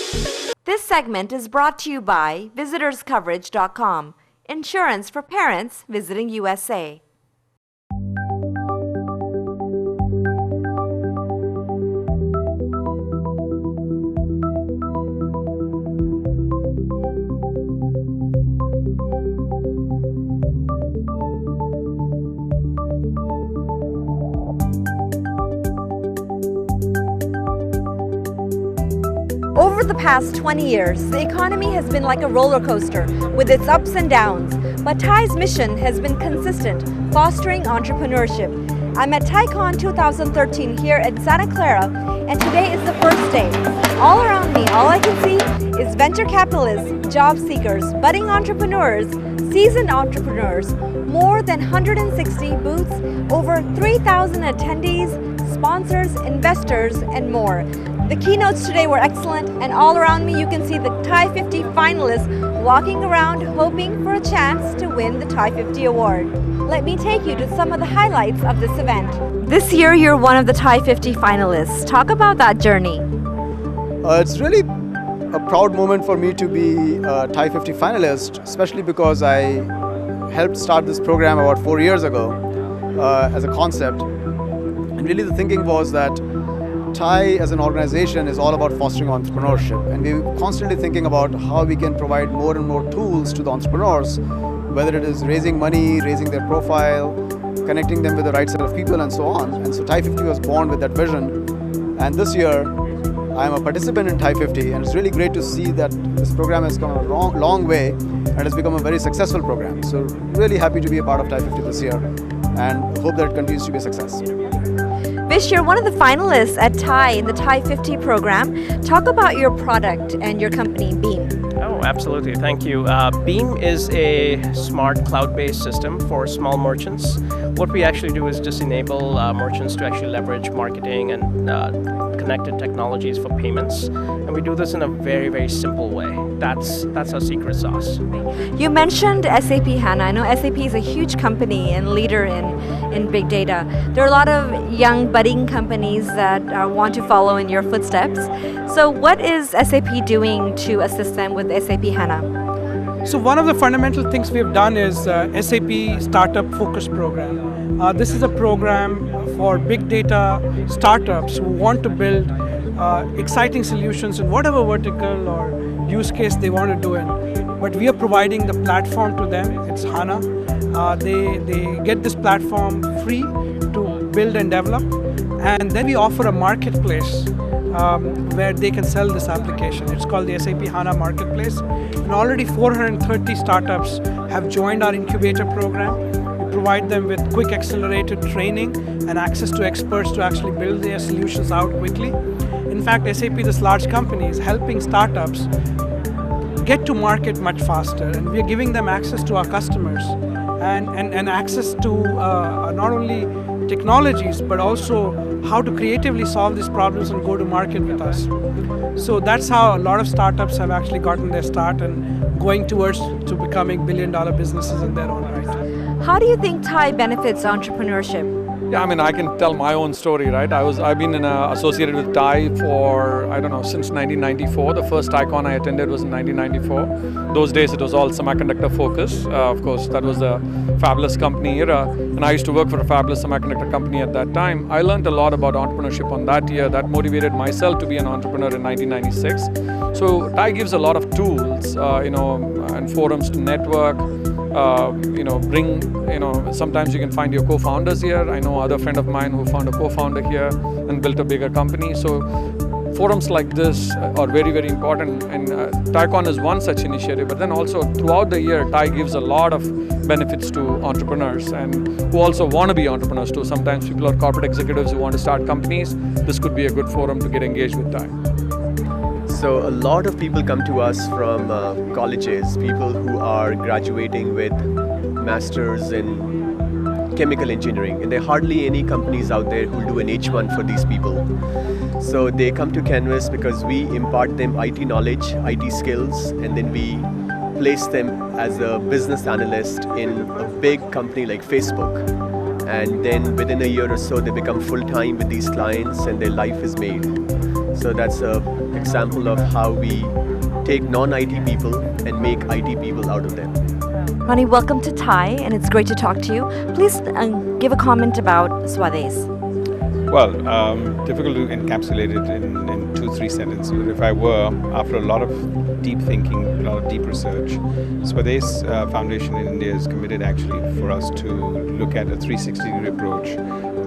This segment is brought to you by VisitorsCoverage.com, insurance for parents visiting USA. Over the past 20 years, the economy has been like a roller coaster with its ups and downs, but TiE's mission has been consistent, fostering entrepreneurship. I'm at TiEcon 2013 here in Santa Clara, and today is the first day. All around me, all I can see is venture capitalists, job seekers, budding entrepreneurs, seasoned entrepreneurs, more than 160 booths, over 3,000 attendees, sponsors, investors, and more. The keynotes today were excellent, and all around me you can see the TiE 50 finalists walking around hoping for a chance to win the TiE 50 award. Let me take you to some of the highlights of this event. This year you're one of the TiE 50 finalists. Talk about that journey. It's really a proud moment for me to be a TiE 50 finalist, especially because I helped start this program about 4 years ago as a concept. And really the thinking was that TiE as an organization is all about fostering entrepreneurship, and we're constantly thinking about how we can provide more and more tools to the entrepreneurs, whether it is raising money, raising their profile, connecting them with the right set of people, and so on. And so TiE 50 was born with that vision, and this year I'm a participant in TiE 50, and it's really great to see that this program has come a long way and has become a very successful program. So really happy to be a part of TiE 50 this year, and hope that it continues to be a success. Vish, you're one of the finalists at TiE in the TiE 50 program. Talk about your product and your company, Beam. Oh, absolutely. Thank you. Beam is a smart cloud-based system for small merchants. What we actually do is just enable merchants to actually leverage marketing and connected technologies for payments. And we do this in a very, very simple way. That's our secret sauce. You mentioned SAP HANA. I know SAP is a huge company and leader in big data. There are a lot of young budding companies that want to follow in your footsteps. So what is SAP doing to assist them with SAP HANA? So one of the fundamental things we've done is SAP Startup Focus Program. This is a program for big data startups who want to build exciting solutions in whatever vertical or use case they want to do in. But we are providing the platform to them. It's HANA. They get this platform free to build and develop, and then we offer a marketplace where they can sell this application. It's called the SAP HANA Marketplace, and already 430 startups have joined our incubator program. We provide them with quick accelerated training and access to experts to actually build their solutions out quickly. In fact, SAP, this large company, is helping startups get to market much faster, and we are giving them access to our customers and access to not only technologies but also how to creatively solve these problems and go to market with us. So that's how a lot of startups have actually gotten their start and going towards to becoming billion-dollar businesses in their own right. How do you think TiE benefits entrepreneurship? Yeah, I mean, I can tell my own story, right? I've been associated with TiE for, since 1994. The first TiEcon I attended was in 1994. Those days it was all semiconductor focus. Of course, that was the fabulous company era, and I used to work for a fabulous semiconductor company at that time. I learned a lot about entrepreneurship on that year. That motivated myself to be an entrepreneur in 1996. So TiE gives a lot of tools, and forums to network. Sometimes you can find your co-founders here. I know other friend of mine who found a co-founder here and built a bigger company. So forums like this are very, very important, and TiEcon is one such initiative. But then also throughout the year, TiE gives a lot of benefits to entrepreneurs and who also want to be entrepreneurs too. Sometimes people are corporate executives who want to start companies. This could be a good forum to get engaged with TiE. So a lot of people come to us from colleges, people who are graduating with masters in chemical engineering, and there are hardly any companies out there who do an H1 for these people. So they come to Canvas because we impart them IT knowledge, IT skills, and then we place them as a business analyst in a big company like Facebook. And then within a year or so, they become full-time with these clients and their life is made. So that's an example of how we take non-IT people and make IT people out of them. Ronnie, welcome to Thai, and it's great to talk to you. Please give a comment about Swades. Well, difficult to encapsulate it in 2-3 sentences. But if I were, after a lot of deep thinking, a lot of deep research, Swades Foundation in India is committed actually for us to look at a 360-degree approach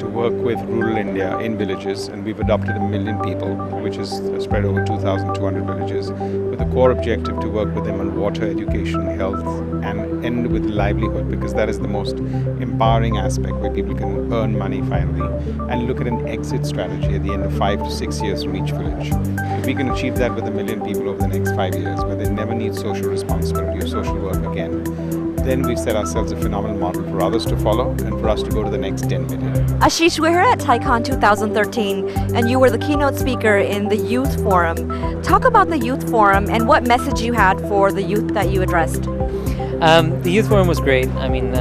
to work with rural India in villages, and we've adopted 1 million people, which is spread over 2,200 villages, with a core objective to work with them on water, education, health, and end with livelihood, because that is the most empowering aspect where people can earn money finally, and look at an exit strategy at the end of 5 to 6 years from each village. If we can achieve that with 1 million people over the next 5 years, where they never need social responsibility or social work again, then we've set ourselves a phenomenal model for others to follow and for us to go to the next 10 million. Ashish, we're here at TiEcon 2013, and you were the keynote speaker in the Youth Forum. Talk about the Youth Forum and what message you had for the youth that you addressed. The Youth Forum was great. I mean,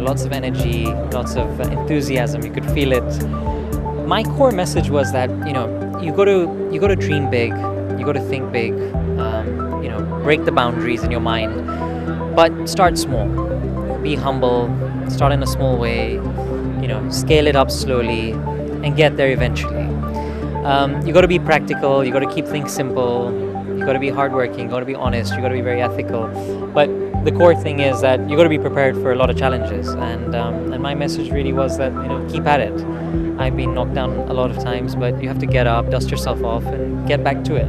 lots of energy, lots of enthusiasm. You could feel it. My core message was that you got to dream big, you got to think big, break the boundaries in your mind, but start small. Be humble. Start in a small way. Scale it up slowly, and get there eventually. You got to be practical. You got to keep things simple. You got to be hardworking. You got to be honest. You got to be very ethical. But the core thing is that you got to be prepared for a lot of challenges. And my message really was that keep at it. I've been knocked down a lot of times, but you have to get up, dust yourself off, and get back to it.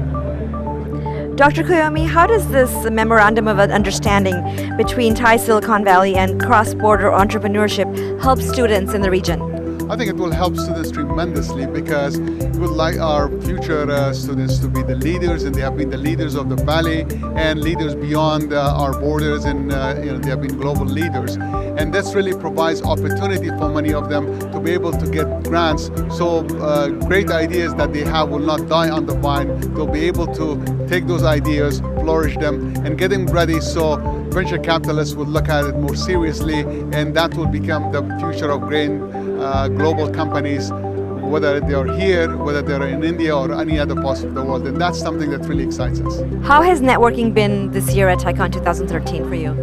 Dr. Kuyomi, how does this memorandum of understanding between Thai Silicon Valley and cross-border entrepreneurship help students in the region? I think it will help students tremendously, because we would like our future students to be the leaders, and they have been the leaders of the valley and leaders beyond our borders, and they have been global leaders. And this really provides opportunity for many of them to be able to get grants. So great ideas that they have will not die on the vine. They'll be able to take those ideas, flourish them, and get them ready so venture capitalists will look at it more seriously, and that will become the future of great global companies, whether they are here, whether they're in India or any other parts of the world. And that's something that really excites us. How has networking been this year at TiEcon 2013 for you?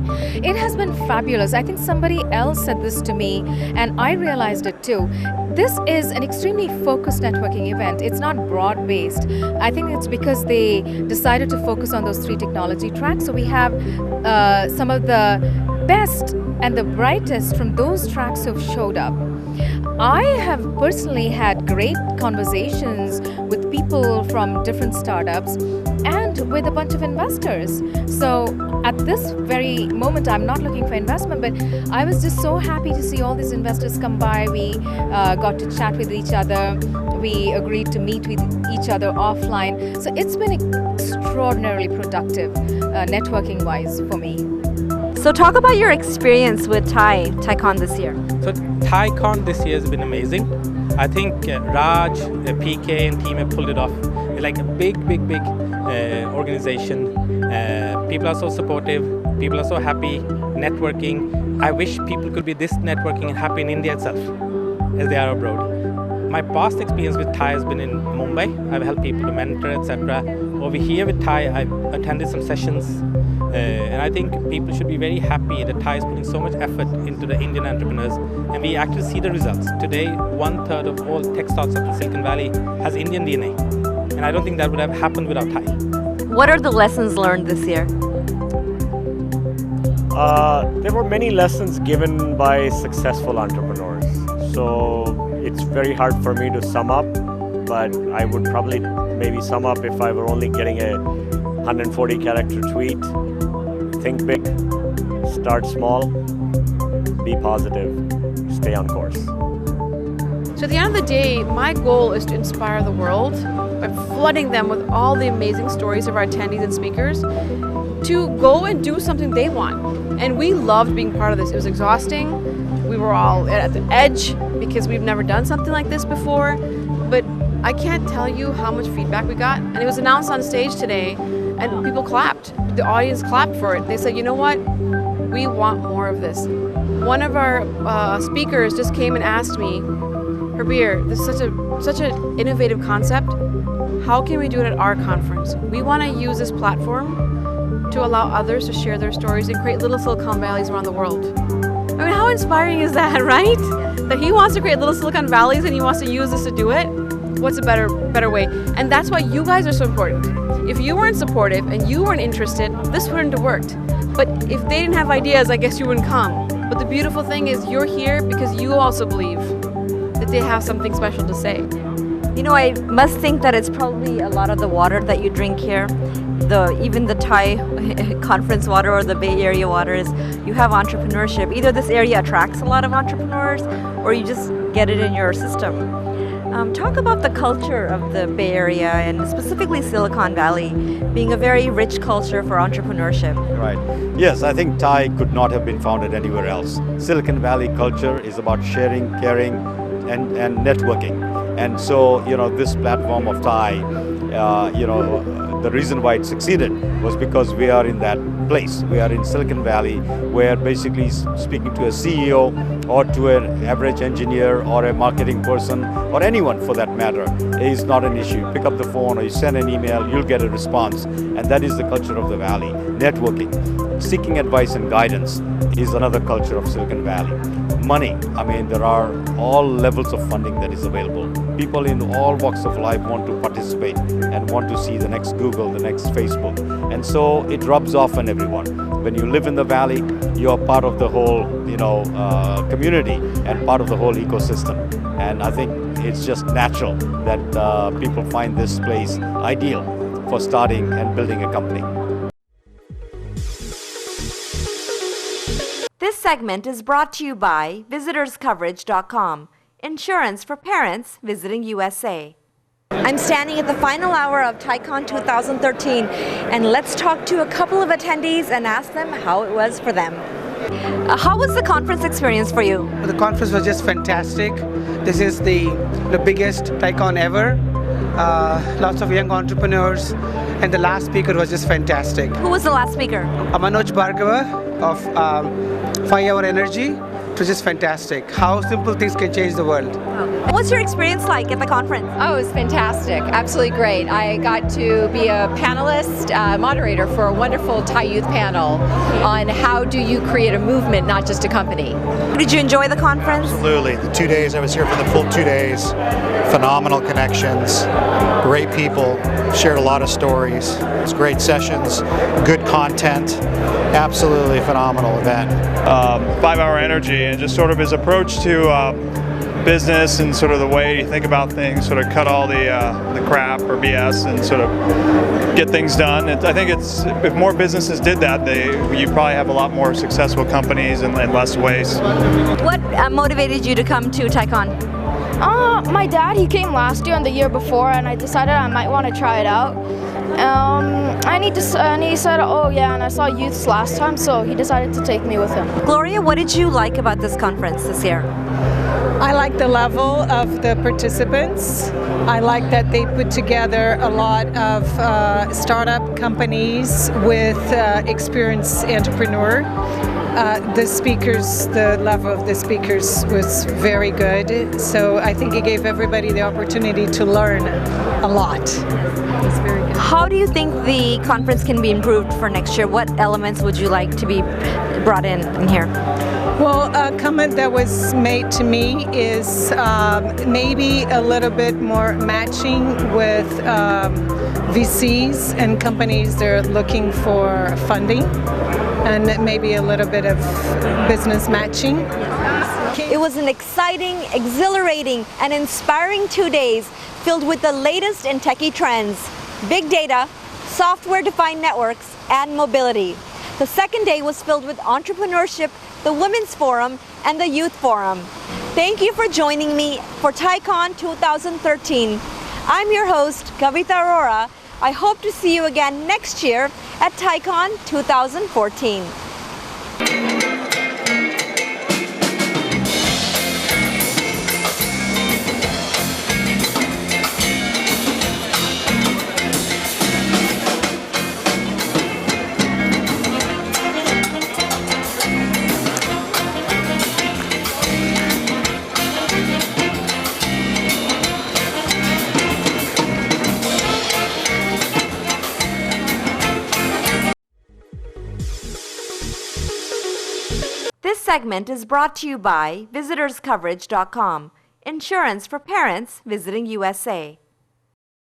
It has been fabulous. I think somebody else said this to me, and I realized it too. This is an extremely focused networking event. It's not broad-based. I think it's because they decided to focus on those 3 technology tracks. So we have some of the best and the brightest from those tracks who have showed up. I have personally had great conversations with people from different startups and with a bunch of investors. So at this very moment, I'm not looking for investment, but I was just so happy to see all these investors come by. We got to chat with each other. We agreed to meet with each other offline. So it's been extraordinarily productive networking-wise for me. So talk about your experience with TiEcon this year. So TiEcon this year has been amazing. I think Raj, PK and team have pulled it off. They're like a big organization. People are so supportive. People are so happy. Networking. I wish people could be this networking and happy in India itself as they are abroad. My past experience with Thai has been in Mumbai. I've helped people to mentor, etc. Over here with Thai, I've attended some sessions. And I think people should be very happy that Thai is putting so much effort into the Indian entrepreneurs, and we actually see the results. Today, 1/3 of all tech startups of the Silicon Valley has Indian DNA, and I don't think that would have happened without Thai. What are the lessons learned this year? There were many lessons given by successful entrepreneurs. So it's very hard for me to sum up, but I would probably maybe sum up if I were only getting a 140-character tweet. Think big, start small, be positive, stay on course. So at the end of the day, my goal is to inspire the world by flooding them with all the amazing stories of our attendees and speakers to go and do something they want. And we loved being part of this. It was exhausting. We were all at the edge because we've never done something like this before. But I can't tell you how much feedback we got. And it was announced on stage today, and people clapped. The audience clapped for it. They said, you know what? We want more of this. One of our speakers just came and asked me, Herbir, this is such an innovative concept. how can we do it at our conference? We want to use this platform to allow others to share their stories and create little Silicon Valleys around the world. I mean, how inspiring is that, right? That he wants to create little Silicon Valleys and he wants to use this to do it? What's a better way? And that's why you guys are so important. If you weren't supportive and you weren't interested, this wouldn't have worked. But if they didn't have ideas, I guess you wouldn't come. But the beautiful thing is you're here because you also believe that they have something special to say. You know, I must think that it's probably a lot of the water that you drink here. Even the Thai conference water or the Bay Area waters, you have entrepreneurship. Either this area attracts a lot of entrepreneurs or you just get it in your system. Talk about the culture of the Bay Area and specifically Silicon Valley being a very rich culture for entrepreneurship. Right. Yes, I think Thai could not have been founded anywhere else. Silicon Valley culture is about sharing, caring, and networking. And so, this platform of Thai, the reason why it succeeded was because we are in that place. We are in Silicon Valley, where basically speaking to a CEO or to an average engineer or a marketing person or anyone for that matter is not an issue. Pick up the phone or you send an email, you'll get a response. And that is the culture of the Valley. Networking, seeking advice and guidance is another culture of Silicon Valley. Money, there are all levels of funding that is available. People in all walks of life want to participate and want to see the next Google, the next Facebook. And so it rubs off on everyone. When you live in the Valley, you are part of the whole, community and part of the whole ecosystem. And I think it's just natural that people find this place ideal for starting and building a company. This segment is brought to you by VisitorsCoverage.com, insurance for parents visiting USA. I'm standing at the final hour of TiEcon 2013, and let's talk to a couple of attendees and ask them how it was for them. How was the conference experience for you? The conference was just fantastic. This is the biggest TiEcon ever. Lots of young entrepreneurs, and the last speaker was just fantastic. Who was the last speaker? Manoj Bhargava of 5-Hour Energy. It was just fantastic. How simple things can change the world. What's your experience like at the conference? Oh, it was fantastic. Absolutely great. I got to be a panelist, moderator for a wonderful Thai youth panel on how do you create a movement, not just a company. Did you enjoy the conference? Absolutely. The 2 days, I was here for the full 2 days. Phenomenal connections, great people, shared a lot of stories. It's great sessions, good content, absolutely phenomenal event. 5-Hour Energy and just sort of his approach to business and sort of the way you think about things, sort of cut all the crap or BS and sort of get things done. I think if more businesses did that, you'd probably have a lot more successful companies and less waste. What motivated you to come to TiEcon? My dad, he came last year and the year before, and I decided I might want to try it out. And he said, oh yeah, and I saw youths last time, so he decided to take me with him. Gloria, what did you like about this conference this year? I like the level of the participants. I like that they put together a lot of startup companies with experienced entrepreneur. The level of the speakers was very good. So I think it gave everybody the opportunity to learn a lot. It's very good. How do you think the conference can be improved for next year? What elements would you like to be brought in here? Well, a comment that was made to me is maybe a little bit more matching with VCs and companies that are looking for funding, and maybe a little bit of business matching. It was an exciting, exhilarating, and inspiring 2 days filled with the latest in techie trends, big data, software-defined networks, and mobility. The second day was filled with entrepreneurship, the Women's Forum, and the Youth Forum. Thank you for joining me for TiEcon 2013. I'm your host, Kavita Arora. I hope to see you again next year at TiEcon 2014. This segment is brought to you by VisitorsCoverage.com, insurance for parents visiting USA.